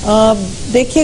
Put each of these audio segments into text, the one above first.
دیکھیے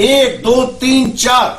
1 2 3 4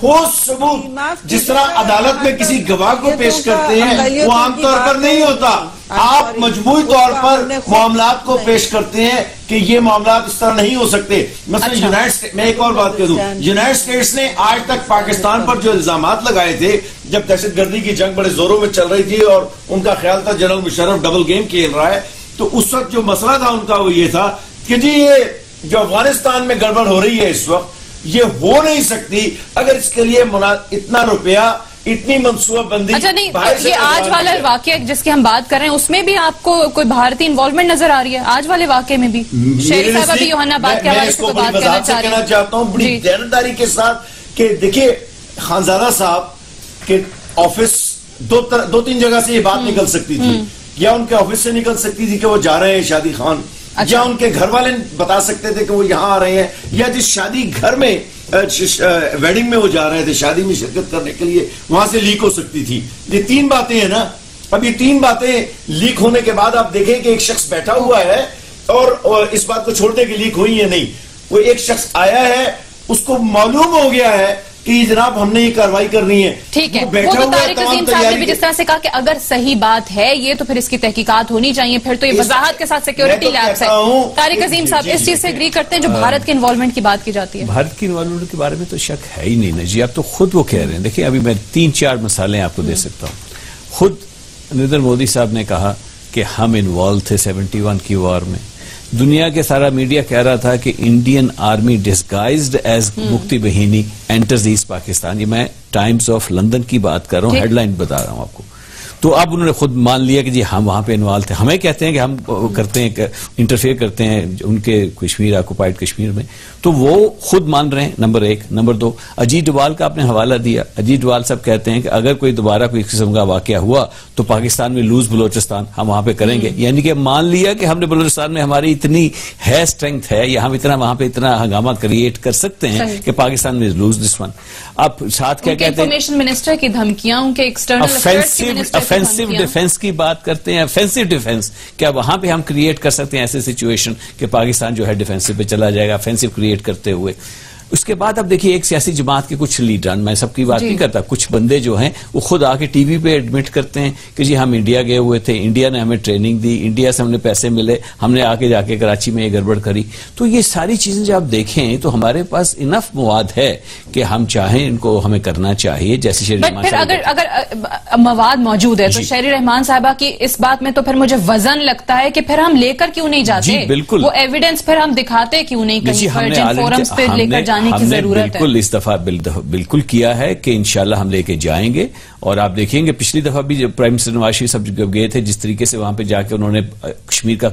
ٹھوس ثبوت جس طرح عدالت میں کسی گواہ کو پیش کرتے ہیں وہ عام طور پر نہیں ہوتا. آپ مجموعی طور پر معاملات کو پیش کرتے ہیں کہ یہ معاملات اس طرح نہیں ہو سکتے. مثلا یونائٹڈ، میں ایک اور بات کہہ دوں، یونائٹڈ اسٹیٹس نے آج تک پاکستان پر جو الزامات لگائے تھے جب دہشت گردی کی جنگ بڑے زوروں میں چل رہی تھی اور ان کا خیال تھا جنرل مشرف ڈبل گیم کھیل رہا ہے، تو اس وقت جو مسئلہ تھا ان کا وہ یہ تھا کہ جی یہ جو افغانستان میں گڑبڑ ہو رہی ہے اس وقت یہ ہو نہیں سکتی اگر اس کے لیے اتنا روپیہ، اتنی منصوبہ بندی. اچھا نہیں، یہ آج والا واقعہ جس کی ہم بات کر رہے ہیں اس میں بھی آپ کو کوئی بھارتی انوالومنٹ نظر آ رہی ہے؟ آج والے واقعے میں بھی شہری صاحبہ بھی یوحنا بات کے حوالے سے بات کہنا چاہتا ہوں بڑی دیانتداری کے ساتھ کہ دیکھیے خانزادہ صاحب کے آفس دو تین جگہ سے یہ بات نکل سکتی تھی. یا ان کے آفس سے نکل سکتی تھی کہ وہ جا رہے ہیں شادی خان، یا ان کے گھر والے بتا سکتے تھے کہ وہ یہاں آ رہے ہیں، یا جس شادی گھر میں ویڈنگ میں وہ جا رہے تھے شادی میں شرکت کرنے کے لیے وہاں سے لیک ہو سکتی تھی. یہ تین باتیں ہیں نا. اب یہ تین باتیں لیک ہونے کے بعد آپ دیکھیں کہ ایک شخص بیٹھا ہوا ہے اور اس بات کو چھوڑ دے کہ لیک ہوئی ہے نہیں، وہ ایک شخص آیا ہے، اس کو معلوم ہو گیا ہے کہ جناب ہم نے یہ کاروائی کرنی ہے. ٹھیک ہے، وہ تو طارق عظیم صاحب نے بھی جس طرح سے کہا کہ اگر صحیح بات ہے یہ تو پھر اس کی تحقیقات ہونی چاہیے، پھر تو یہ وضاحت کے ساتھ سیکیورٹی لیبس ہے. طارق عظیم صاحب اس چیز سے اگری کرتے ہیں جو بھارت کے انوالومنٹ کی بات کی جاتی ہے؟ بھارت کی انوالومنٹ کے بارے میں تو شک ہے ہی نہیں نا جی، آپ تو خود وہ کہہ رہے ہیں. دیکھیں ابھی میں 3-4 مثالیں آپ کو دے سکتا ہوں. خود نریندر مودی صاحب نے کہا کہ ہم انوالو تھے 71 کی وار میں. دنیا کے سارا میڈیا کہہ رہا تھا کہ Indian Army disguised as Mukti Bahini enters East Pakistan. یہ میں ٹائمز آف لندن کی بات کر رہا ہوں، ہیڈ لائن بتا رہا ہوں آپ کو. تو اب انہوں نے خود مان لیا کہ جی ہم وہاں پہ انوالو تھے. ہمیں کہتے ہیں کہ ہم کرتے ہیں انٹرفیئر کرتے ہیں ان کے کشمیر آکوپائڈ کشمیر میں، تو وہ خود مان رہے ہیں. نمبر 1. نمبر 2، اجیت ڈوال کا آپ نے حوالہ دیا. اجیت ڈوال صاحب کہتے ہیں کہ اگر کوئی دوبارہ کوئی قسم کا واقعہ ہوا تو پاکستان میں لوز بلوچستان ہم وہاں پہ کریں گے. یعنی کہ مان لیا کہ ہم نے بلوچستان میں ہماری اتنی ہے اسٹرینتھ ہے یا ہم اتنا وہاں پہ اتنا ہنگامہ کریٹ کر سکتے ہیں کہ پاکستان میں لوز دس ون. آپ ساتھ کیا کہتے ہیں؟ انفارمیشن منسٹر کی دھمکیاں، ان کے ایکسٹرنل افینسو ڈیفنس کی بات کرتے ہیں. افینسو ڈیفنس کیا وہاں پہ ہم کریٹ کر سکتے ہیں ایسے سچویشن کہ پاکستان جو ہے ڈیفینسو پہ چلا جائے گا افینسو کریٹ کرتے ہوئے. اس کے بعد اب دیکھیے ایک سیاسی جماعت کے کچھ لیڈران، میں سب کی بات نہیں کرتا، کچھ بندے جو ہیں وہ خود آ کے ٹی وی پہ ایڈمٹ کرتے ہیں کہ جی ہم انڈیا گئے ہوئے تھے، انڈیا نے ہمیں ٹریننگ دی، انڈیا سے ہم نے پیسے ملے، ہم نے آ کے جا کے کراچی میں یہ گڑبڑ کری. تو یہ ساری چیزیں جب آپ دیکھیں تو ہمارے پاس انف مواد ہے کہ ہم چاہیں ان کو ہمیں کرنا چاہیے. جیسے شہری رحمان صاحب اگر مواد موجود ہے تو شہری رحمان صاحبہ کی اس بات میں تو پھر مجھے وزن لگتا ہے کہ پھر ہم لے کر کیوں نہیں جاتے؟ بالکل، وہ ایویڈنس پھر ہم دکھاتے کیوں نہیں کہیں پر جن فورمز پہ لے کر جانے کی ضرورت ہے؟ اس دفعہ بالکل کیا ہے کہ انشاءاللہ ہم لے کے جائیں گے. اور آپ دیکھیں گے پچھلی دفعہ بھی جب پرائم منسٹر نواز شریف صاحب گئے تھے جس طریقے سے وہاں پہ جا کے انہوں نے کشمیر کا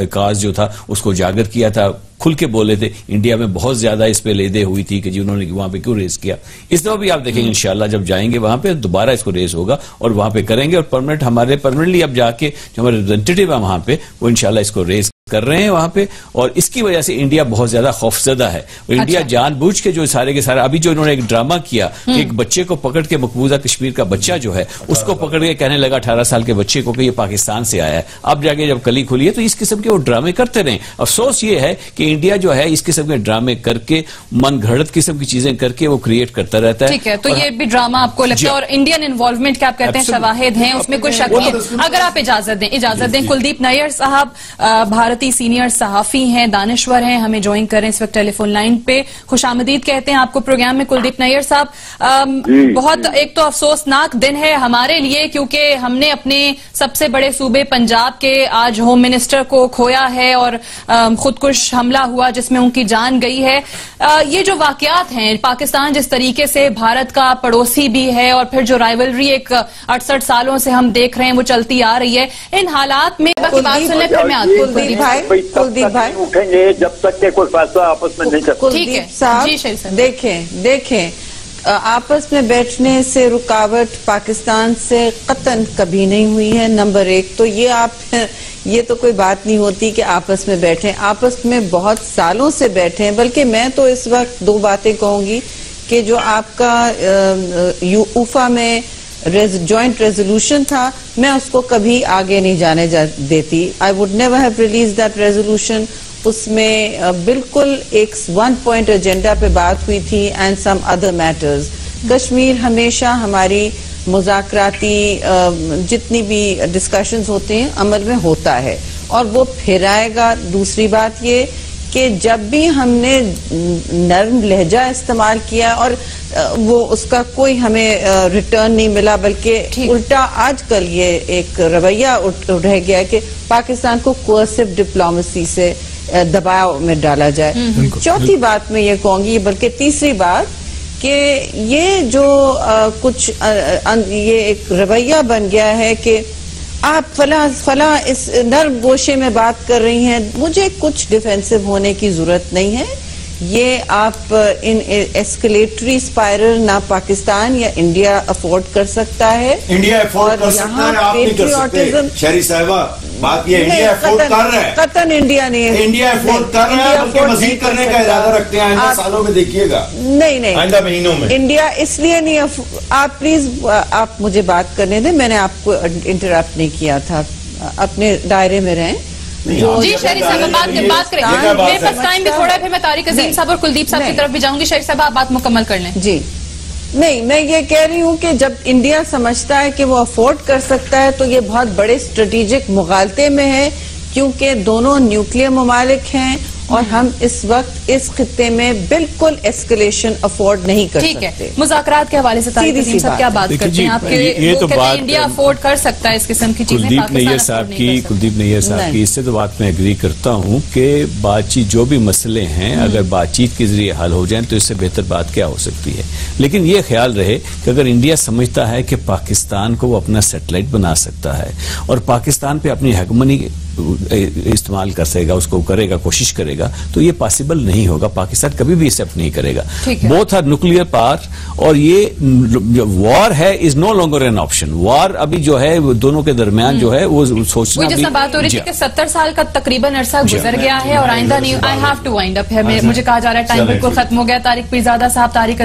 کاز جو تھا اس کو اجاگر کیا تھا، کھل کے بولے تھے. انڈیا میں بہت زیادہ اس پہ لیدے ہوئی تھی کہ جی انہوں نے وہاں پہ کیوں ریز کیا. اس دفعہ بھی آپ دیکھیں گے انشاءاللہ جب جائیں گے وہاں پہ دوبارہ اس کو ریز ہوگا اور وہاں پہ کریں گے. اور پرماننٹلی اب جا کے جو ہمارے ریپرزینٹیٹیو ہیں وہاں پہ وہ انشاءاللہ اس کو ریز کر رہے ہیں وہاں پہ. اور اس کی وجہ سے انڈیا بہت زیادہ خوفزدہ ہے. اور انڈیا جان بوجھ کے جو سارے کے سارا ابھی جو انہوں نے ایک ڈرامہ کیا کہ ایک بچے کو پکڑ کے مقبوضہ کشمیر کا بچہ جو ہے اس کو پکڑ کے کہنے لگا 18 سال کے بچے کو کہ یہ پاکستان سے آیا ہے. اب جا کے جب کلی کھلی ہے تو اس قسم کے وہ ڈرامے کرتے رہے. افسوس یہ ہے کہ انڈیا جو ہے اس قسم کے ڈرامے کر کے من گھڑت قسم کی چیزیں کر کے وہ کریٹ کرتا رہتا ہے. ٹھیک ہے، تو یہ بھی ڈرامہ آپ کو لگتا ہے. اور انڈین انوالومنٹ کے آپ کہتے ہیں شواہد ہیں، اس میں کوئی شک نہیں ہے. اگر آپ اجازت دیں کلدیپ نیر صاحب بھارتی سینئر صحافی ہیں، دانشور ہیں، ہمیں جوائن کریں اس وقت ٹیلی فون لائن پہ. خوش آمدید کہتے ہیں آپ کو پروگرام میں کلدیپ نیر صاحب. بہت ایک تو افسوسناک دن ہے ہمارے لیے کیونکہ ہم نے اپنے سب سے بڑے صوبے پنجاب کے آج ہوم منسٹر کو کھویا ہے اور خودکش حملہ ہوا جس میں ان کی جان گئی ہے. یہ جو واقعات ہیں، پاکستان جس طریقے سے بھارت کا پڑوسی بھی ہے اور پھر جو رائیولری ایک 68 سالوں سے ہم دیکھ رہے ہیں وہ چلتی آ رہی ہے، ان حالات میں بات سننے پھر میں آتی ہوں. کلدیپ بھائی اٹھیں گے جب تک کہ کوئی فیصلہ آپس میں نہیں کرتے. کلدیپ صاحب دیکھیں آپس میں بیٹھنے سے رکاوٹ پاکستان سے قطعاً کبھی نہیں ہوئی ہے. نمبر 1 تو یہ تو کوئی بات نہیں ہوتی کہ آپس میں بیٹھیں، آپس میں بہت سالوں سے بیٹھیں. بلکہ میں تو اس وقت 2 باتیں کہوں گی کہ جو آپ کا اوفا میں جوائنٹ ریزولوشن تھا میں اس کو کبھی آگے نہیں جانے دیتی. I would never have released that resolution. اس میں بالکل ایک 1 point ایجنڈا پہ بات ہوئی تھی and some other matters. Kashmir ہمیشہ ہماری مذاکراتی جتنی بھی ڈسکشنز ہوتے ہیں عمل میں ہوتا ہے اور وہ پھر آئے گا. دوسری بات یہ کہ جب بھی ہم نے نرم لہجہ استعمال کیا اور وہ اس کا کوئی ہمیں ریٹرن نہیں ملا بلکہ الٹا آج کل یہ ایک رویہ رہ گیا ہے کہ پاکستان کو کوئرسو ڈپلومیسی سے دباؤ میں ڈالا جائے. چوتھی بات میں یہ کہوں گی بلکہ تیسری بات کہ یہ جو کچھ یہ ایک رویہ بن گیا ہے کہ آپ فلاں اس نرم گوشے میں بات کر رہی ہیں, مجھے کچھ ڈیفینسو ہونے کی ضرورت نہیں ہے. یہ آپ ان ایسکلیٹری اسپائرل نہ پاکستان یا انڈیا افورڈ کر سکتا ہے. انڈیا افورڈ کر سکتا ہے, آپ نہیں کر سکتے شہری صاحبہ. بات یہ انڈیا افورڈ کر رہا ہے, قطعاً انڈیا نہیں, انڈیا افورڈ کر رہا ہے بلکہ مزید کرنے کا ارادہ رکھتے ہیں آئندہ سالوں میں. دیکھیے گا نہیں آئندہ مہینوں میں انڈیا اس لیے نہیں. آپ پلیز آپ مجھے بات کرنے دیں, میں نے آپ کو انٹرپٹ نہیں کیا تھا, اپنے دائرے میں رہیں. جی شہری صاحب بات کریں, میرے پاس ٹائم بھی تھوڑا ہے, پھر میں طارق عظیم صاحب اور کلدیپ صاحب کی طرف بھی جاؤں گی. شہری صاحب آپ بات مکمل کر لیں. جی نہیں, میں یہ کہہ رہی ہوں کہ جب انڈیا سمجھتا ہے کہ وہ افورڈ کر سکتا ہے تو یہ بہت بڑے اسٹریٹجک مغالطے میں ہے, کیونکہ دونوں نیوکلیئر ممالک ہیں اور ہم اس وقت اس خطے میں بالکل ایسکلیشن افورڈ نہیں کر سکتے. ٹھیک ہے, مذاکرات کے حوالے سے طارق عظیم صاحب کیا بات کرتے ہیں آپ کے انڈیا افورڈ کر سکتا ہے اس قسم کی چیزیں؟ کلدیپ نیر صاحب کی اس سے تو بات میں ایگری کرتا ہوں کہ بات چیت جو بھی مسئلے ہیں اگر بات چیت کے ذریعے حل ہو جائیں تو اس سے بہتر بات کیا ہو سکتی ہے. لیکن یہ خیال رہے کہ اگر انڈیا سمجھتا ہے کہ پاکستان کو وہ اپنا سیٹلائٹ بنا سکتا ہے اور پاکستان پہ اپنی ہیگمنی استعمال کر سکے گا, اس کو کرے گا, کوشش کرے گا, تو یہ پاسبل نہیں ہوگا. پاکستان کبھی بھی ایکسپٹ نہیں کرے گا. بوتھ آر نیوکلیئر پاور اور یہ وار ہے از نو لانگر این آپشن. وار ابھی جو ہے دونوں کے درمیان جو ہے وہ سوچنا جیسا بات ہو رہی تھی کہ 70 سال کا تقریباً عرصہ گزر گیا ہے اور آئندہ نہیں. آئی ہیو ٹو وائنڈ اپ ہے, مجھے کہا جا رہا ہے ٹائم بالکل ختم ہو گیا. طارق پیرزادہ صاحب, طارق